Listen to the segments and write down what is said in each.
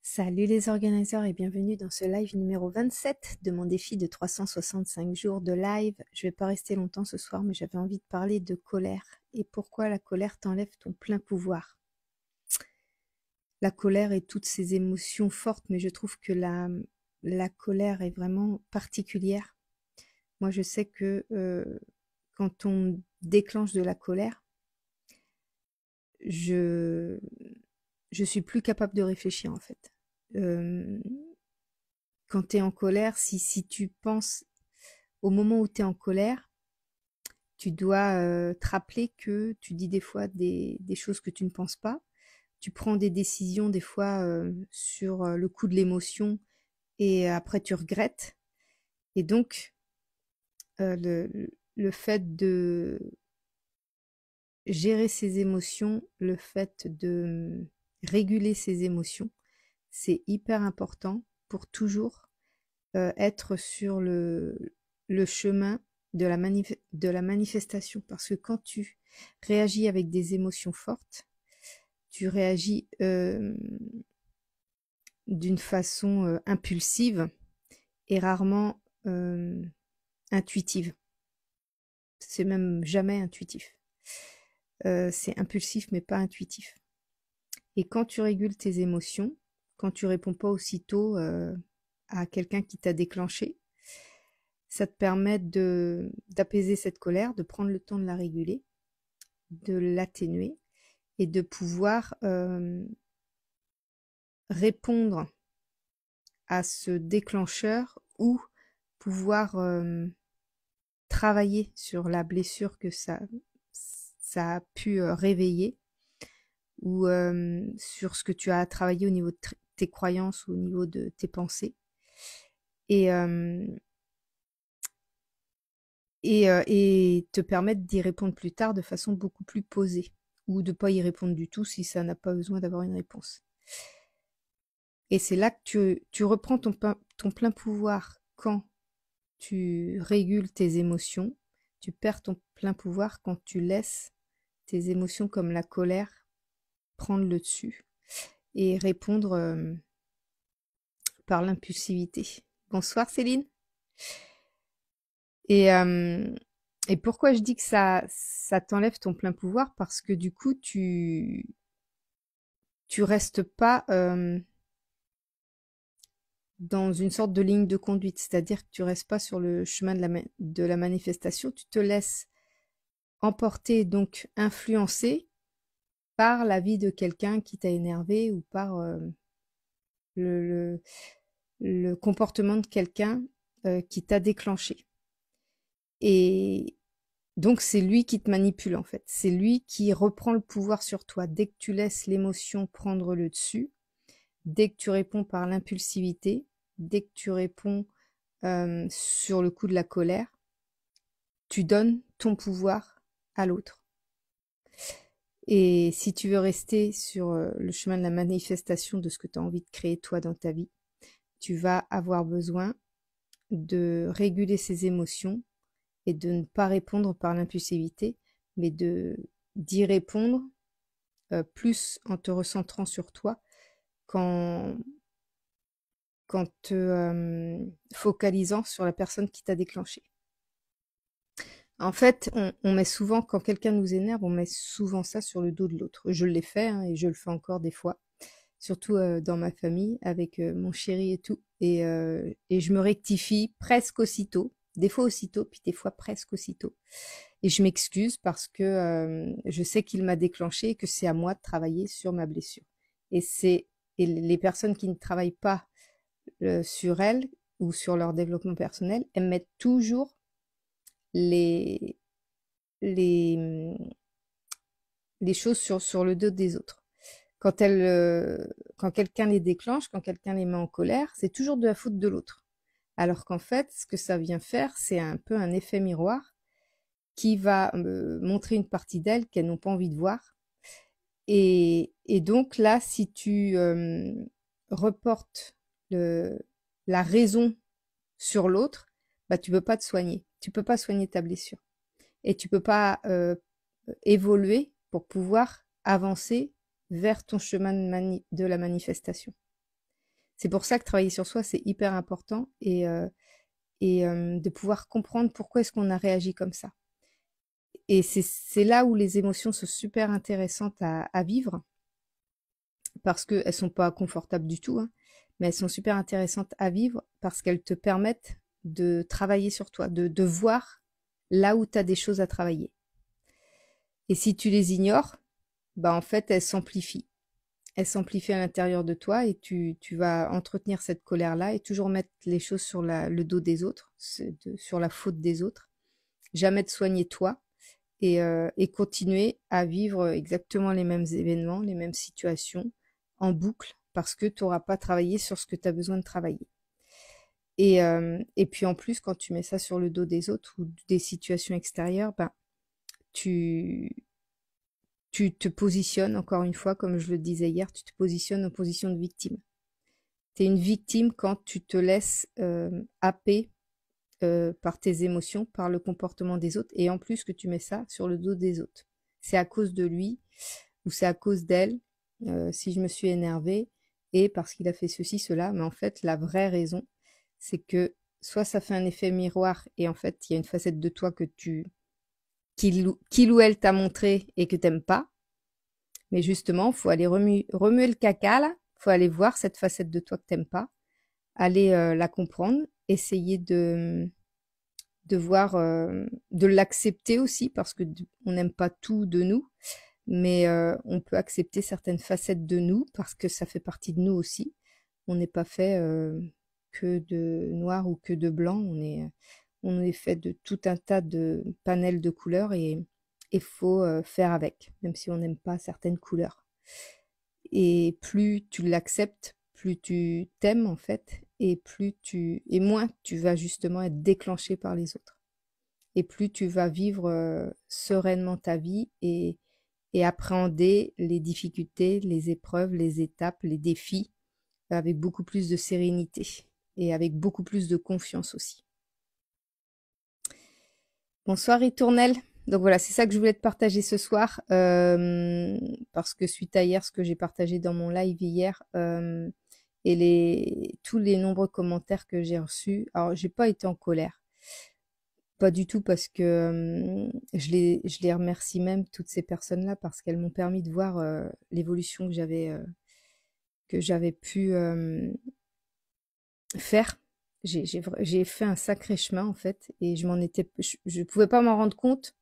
Salut les organisateurs et bienvenue dans ce live numéro 27 de mon défi de 365 jours de live. Je vais pas rester longtemps ce soir, mais j'avais envie de parler de colère et pourquoi la colère t'enlève ton plein pouvoir. La colère et toutes ces émotions fortes, mais je trouve que la colère est vraiment particulière. Moi, je sais que quand on déclenche de la colère, je je suis plus capable de réfléchir en fait. Euh, Quand tu es en colère, si tu penses au moment où tu es en colère, tu dois te rappeler que tu dis des fois des choses que tu ne penses pas. Tu prends des décisions des fois sur le coup de l'émotion et après tu regrettes. Et donc, le fait de gérer ses émotions, le fait de réguler ses émotions, c'est hyper important pour toujours être sur le chemin de la manifestation. Parce que quand tu réagis avec des émotions fortes, tu réagis d'une façon impulsive et rarement intuitive. C'est même jamais intuitif. C'est impulsif mais pas intuitif. Et quand tu régules tes émotions, quand tu réponds pas aussitôt à quelqu'un qui t'a déclenché, ça te permet d'apaiser cette colère, de prendre le temps de la réguler, de l'atténuer et de pouvoir répondre à ce déclencheur ou pouvoir travailler sur la blessure que ça a pu réveiller ou sur ce que tu as travaillé au niveau de tes croyances ou au niveau de tes pensées. Et, et te permettre d'y répondre plus tard de façon beaucoup plus posée ou de pas y répondre du tout si ça n'a pas besoin d'avoir une réponse. Et c'est là que tu reprends ton plein pouvoir quand tu régules tes émotions. Tu perds ton plein pouvoir quand tu laisses tes émotions comme la colère prendre le dessus et répondre par l'impulsivité. Bonsoir Céline. Et, euh, et pourquoi je dis que ça t'enlève ton plein pouvoir? Parce que du coup, tu restes pas dans une sorte de ligne de conduite, c'est-à-dire que tu restes pas sur le chemin de la manifestation, tu te laisses emporter, donc influencer par la vie de quelqu'un qui t'a énervé ou par le, le, le comportement de quelqu'un qui t'a déclenché. Et donc c'est lui qui te manipule en fait, c'est lui qui reprend le pouvoir sur toi. Dès que tu laisses l'émotion prendre le dessus, dès que tu réponds par l'impulsivité, dès que tu réponds sur le coup de la colère, tu donnes ton pouvoir à l'autre. Et si tu veux rester sur le chemin de la manifestation de ce que tu as envie de créer toi dans ta vie, tu vas avoir besoin de réguler ces émotions et de ne pas répondre par l'impulsivité, mais d'y répondre plus en te recentrant sur toi qu'en te focalisant sur la personne qui t'a déclenché. En fait, on met souvent, quand quelqu'un nous énerve, on met souvent ça sur le dos de l'autre. Je l'ai fait hein, et je le fais encore des fois, surtout dans ma famille, avec mon chéri et tout. Et je me rectifie presque aussitôt, des fois aussitôt, puis des fois presque aussitôt. Et je m'excuse parce que je sais qu'il m'a déclenché et que c'est à moi de travailler sur ma blessure. Et et les personnes qui ne travaillent pas sur elles ou sur leur développement personnel, elles mettent toujours les, les, les choses sur le dos des autres. Quand quelqu'un les déclenche, quand quelqu'un les met en colère, c'est toujours de la faute de l'autre. Alors qu'en fait, ce que ça vient faire, c'est un peu un effet miroir qui va montrer une partie d'elles qu'elles n'ont pas envie de voir. Et donc là, si tu reportes la raison sur l'autre, bah, tu peux pas te soigner. Tu peux pas soigner ta blessure. Et tu peux pas évoluer pour pouvoir avancer vers ton chemin de la manifestation. C'est pour ça que travailler sur soi, c'est hyper important et de pouvoir comprendre pourquoi est-ce qu'on a réagi comme ça. Et c'est là où les émotions sont super intéressantes à vivre, parce qu'elles sont pas confortables du tout, hein, mais elles sont super intéressantes à vivre parce qu'elles te permettent de travailler sur toi, de voir là où tu as des choses à travailler. Et si tu les ignores, bah en fait, elles s'amplifient. Elles s'amplifient à l'intérieur de toi et tu vas entretenir cette colère-là et toujours mettre les choses sur le dos des autres, sur la faute des autres. Jamais te soigner toi et continuer à vivre exactement les mêmes événements, les mêmes situations en boucle parce que tu n'auras pas travaillé sur ce que tu as besoin de travailler. Et puis en plus, quand tu mets ça sur le dos des autres ou des situations extérieures, ben, tu, tu te positionnes, encore une fois, comme je le disais hier, tu te positionnes en position de victime. Tu es une victime quand tu te laisses happer par tes émotions, par le comportement des autres, et en plus que tu mets ça sur le dos des autres. C'est à cause de lui ou c'est à cause d'elle, si je me suis énervée, et parce qu'il a fait ceci, cela, mais en fait, la vraie raison, c'est que soit ça fait un effet miroir, et en fait, il y a une facette de toi que qu'il ou elle t'a montré et que t'aimes pas, mais justement, faut aller remuer le caca, là, faut aller voir cette facette de toi que t'aimes pas, aller la comprendre, essayer de voir, de l'accepter aussi, parce que on n'aime pas tout de nous, mais on peut accepter certaines facettes de nous parce que ça fait partie de nous aussi. On n'est pas fait que de noir ou que de blanc, on est fait de tout un tas de panels de couleurs et il faut faire avec, même si on n'aime pas certaines couleurs. Et plus tu l'acceptes, plus tu t'aimes en fait, et moins tu vas justement être déclenché par les autres. Et plus tu vas vivre sereinement ta vie et appréhender les difficultés, les épreuves, les étapes, les défis avec beaucoup plus de sérénité et avec beaucoup plus de confiance aussi. Bonsoir Ritournelle. Donc voilà, c'est ça que je voulais te partager ce soir, parce que suite à hier, ce que j'ai partagé dans mon live hier, et tous les nombreux commentaires que j'ai reçus, alors j'ai pas été en colère, pas du tout, parce que je les remercie même, toutes ces personnes-là, parce qu'elles m'ont permis de voir l'évolution que j'avais pu faire. J'ai fait un sacré chemin en fait, et je pouvais pas m'en rendre compte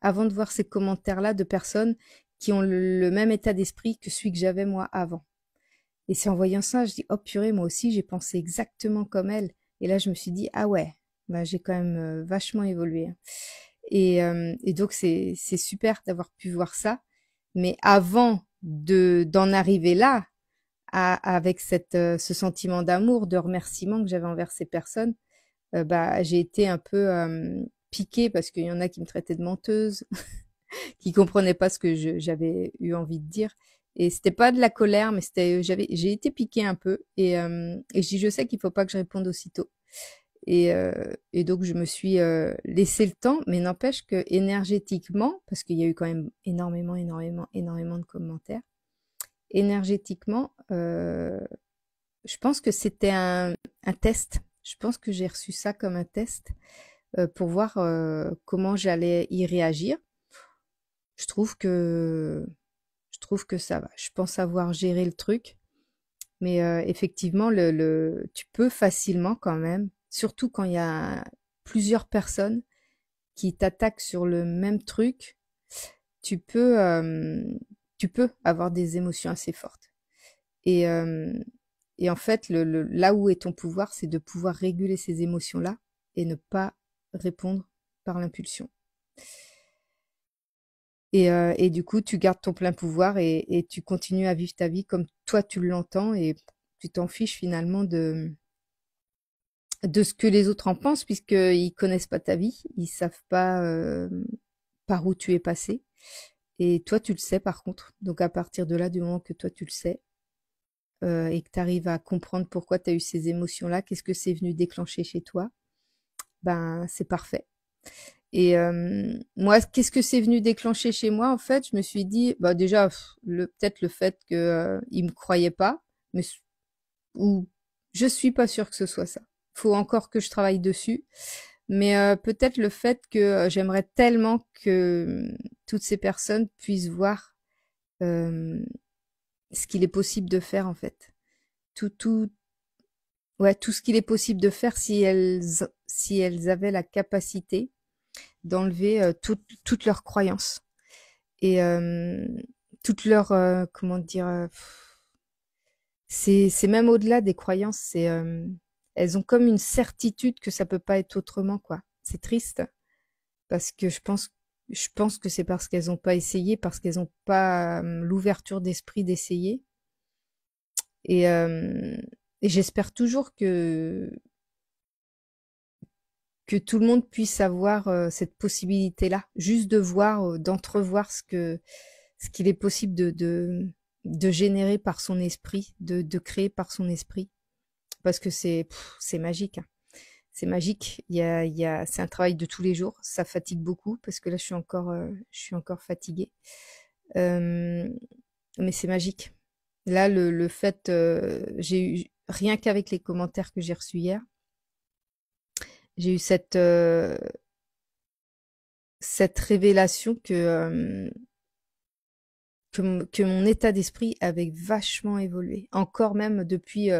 avant de voir ces commentaires-là de personnes qui ont le même état d'esprit que celui que j'avais moi avant. Et c'est en voyant ça, je dis, oh purée, moi aussi j'ai pensé exactement comme elle. Et là je me suis dit, ah ouais, bah, j'ai quand même vachement évolué, hein. Et donc c'est super d'avoir pu voir ça. Mais avant d'en arriver là, avec ce sentiment d'amour, de remerciement que j'avais envers ces personnes, bah, j'ai été un peu piquée parce qu'il y en a qui me traitaient de menteuse, qui comprenaient pas ce que j'avais eu envie de dire. Et c'était pas de la colère, mais j'ai été piquée un peu et je dis, je sais qu'il faut pas que je réponde aussitôt. Et donc je me suis laissé le temps, mais n'empêche que énergétiquement, parce qu'il y a eu quand même énormément de commentaires, énergétiquement, je pense que c'était un test. Je pense que j'ai reçu ça comme un test pour voir comment j'allais y réagir. Je trouve que ça va. Je pense avoir géré le truc, mais effectivement, tu peux facilement quand même, surtout quand il y a plusieurs personnes qui t'attaquent sur le même truc, tu peux, euh, tu peux avoir des émotions assez fortes. Et, euh, et en fait, là où est ton pouvoir, c'est de pouvoir réguler ces émotions-là et ne pas répondre par l'impulsion. Et du coup, tu gardes ton plein pouvoir et tu continues à vivre ta vie comme toi tu l'entends et tu t'en fiches finalement de ce que les autres en pensent puisqu'ils connaissent pas ta vie, ils savent pas par où tu es passé. Et toi, tu le sais par contre. Donc à partir de là, du moment que toi tu le sais et que tu arrives à comprendre pourquoi tu as eu ces émotions-là, qu'est-ce que c'est venu déclencher chez toi, ben c'est parfait. Et moi, qu'est-ce que c'est venu déclencher chez moi? En fait, je me suis dit, bah déjà, peut-être le fait que il me croyait pas, mais ou Je suis pas sûre que ce soit ça. Faut encore que je travaille dessus. Mais peut-être le fait que j'aimerais tellement que toutes ces personnes puissent voir euh, ce qu'il est possible de faire en fait. Tout, ouais, tout ce qu'il est possible de faire si elles avaient la capacité d'enlever toutes leurs croyances et toutes leurs, comment dire, c'est même au-delà des croyances, elles ont comme une certitude que ça peut pas être autrement, quoi. C'est triste parce que je pense que c'est parce qu'elles ont pas essayé, parce qu'elles ont pas l'ouverture d'esprit d'essayer. Et, euh, et j'espère toujours que tout le monde puisse avoir cette possibilité-là, juste de voir, d'entrevoir ce qu'il est possible de générer par son esprit, de créer par son esprit, parce que c'est magique, hein. C'est magique. C'est un travail de tous les jours. Ça fatigue beaucoup parce que là, je suis encore fatiguée. Euh, mais c'est magique. Là, le fait, j'ai eu rien qu'avec les commentaires que j'ai reçus hier, j'ai eu cette révélation que mon état d'esprit avait vachement évolué. Encore même depuis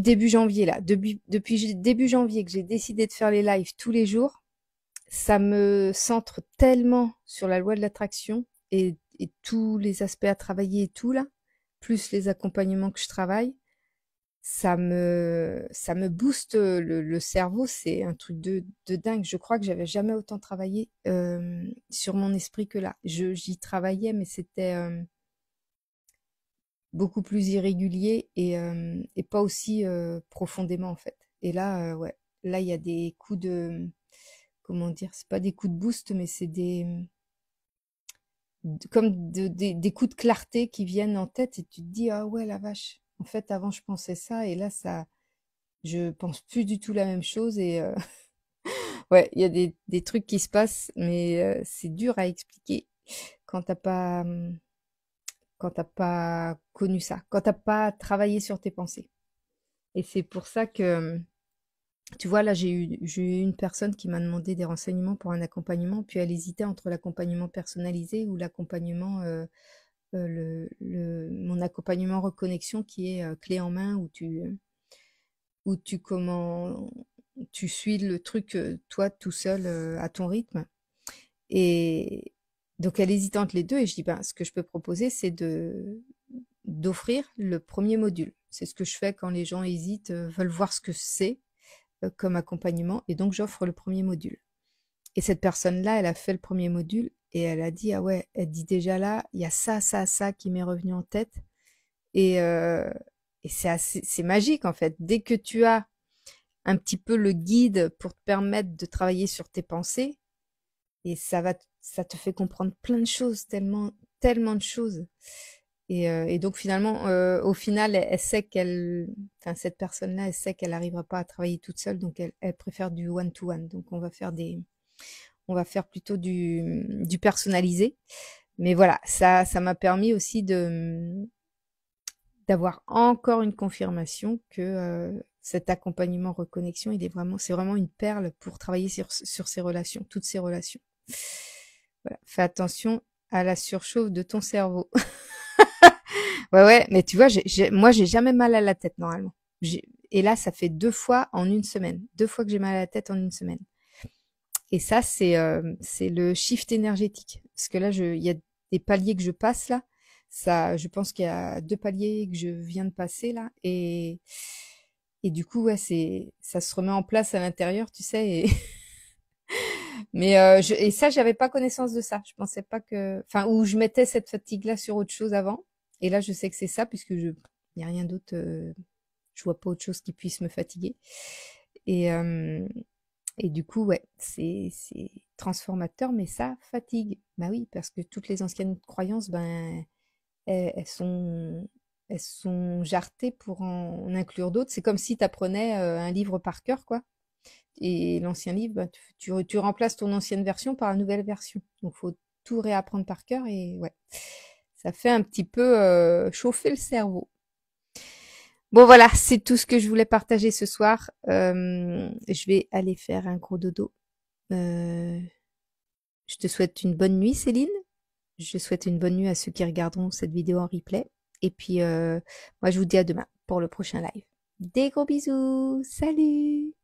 début janvier là. Depuis début janvier que j'ai décidé de faire les lives tous les jours, ça me centre tellement sur la loi de l'attraction et tous les aspects à travailler et tout là, plus les accompagnements que je travaille. Ça me booste le cerveau, c'est un truc de dingue. Je crois que j'avais jamais autant travaillé sur mon esprit que là. J'y travaillais, mais c'était beaucoup plus irrégulier et pas aussi profondément en fait. Et là, ouais, là il y a des coups de, comment dire, c'est pas des coups de boost, mais c'est comme des coups de clarté qui viennent en tête et tu te dis ah ouais la vache. En fait, avant je pensais ça et là je pense plus du tout la même chose et ouais, il y a des trucs qui se passent, mais c'est dur à expliquer quand t'as pas, quand t'as pas connu ça, quand t'as pas travaillé sur tes pensées. Et c'est pour ça que, tu vois, là, j'ai eu une personne qui m'a demandé des renseignements pour un accompagnement, puis elle hésitait entre l'accompagnement personnalisé ou l'accompagnement, mon accompagnement reconnexion qui est clé en main comment, tu suis le truc toi tout seul à ton rythme. Et donc elle hésite entre les deux et je dis ben ce que je peux proposer c'est d'offrir le premier module. C'est ce que je fais quand les gens hésitent, veulent voir ce que c'est comme accompagnement et donc j'offre le premier module. Et cette personne-là, elle a fait le premier module et elle a dit ah ouais, elle dit déjà là, il y a ça, ça, ça qui m'est revenu en tête et euh, et c'est magique en fait. Dès que tu as un petit peu le guide pour te permettre de travailler sur tes pensées, et ça te fait comprendre plein de choses, tellement, tellement de choses. Et donc finalement, au final, elle sait enfin cette personne-là, elle sait qu'elle n'arrivera pas à travailler toute seule, donc elle préfère du one-to-one. Donc on va faire plutôt du personnalisé. Mais voilà, ça m'a permis aussi d'avoir encore une confirmation que cet accompagnement reconnexion, c'est vraiment une perle pour travailler sur ces relations, toutes ces relations. Voilà. Fais attention à la surchauffe de ton cerveau. Ouais, ouais, mais tu vois, moi, j'ai jamais mal à la tête normalement. Et là, ça fait 2 fois en une semaine. 2 fois que j'ai mal à la tête en une semaine. Et ça, c'est le shift énergétique. Parce que là, il y a des paliers que je passe là. Ça, je pense qu'il y a 2 paliers que je viens de passer là. Et du coup, ouais, ça se remet en place à l'intérieur, tu sais. Mais et ça, j'avais pas connaissance de ça. Je pensais pas enfin, où je mettais cette fatigue-là sur autre chose avant. Et là, je sais que c'est ça, puisque il y a rien d'autre. Je vois pas autre chose qui puisse me fatiguer. Et, euh, et du coup, ouais, c'est transformateur, mais ça fatigue. Bah oui, parce que toutes les anciennes croyances, ben, elles sont jarretées pour en inclure d'autres. C'est comme si tu apprenais un livre par cœur, quoi. Et l'ancien livre, bah, tu remplaces ton ancienne version par la nouvelle version. Donc, faut tout réapprendre par cœur et ouais, ça fait un petit peu chauffer le cerveau. Bon voilà, c'est tout ce que je voulais partager ce soir. Je vais aller faire un gros dodo. Euh, je te souhaite une bonne nuit, Céline. Je souhaite une bonne nuit à ceux qui regarderont cette vidéo en replay. Et puis, moi, je vous dis à demain pour le prochain live. Des gros bisous. Salut!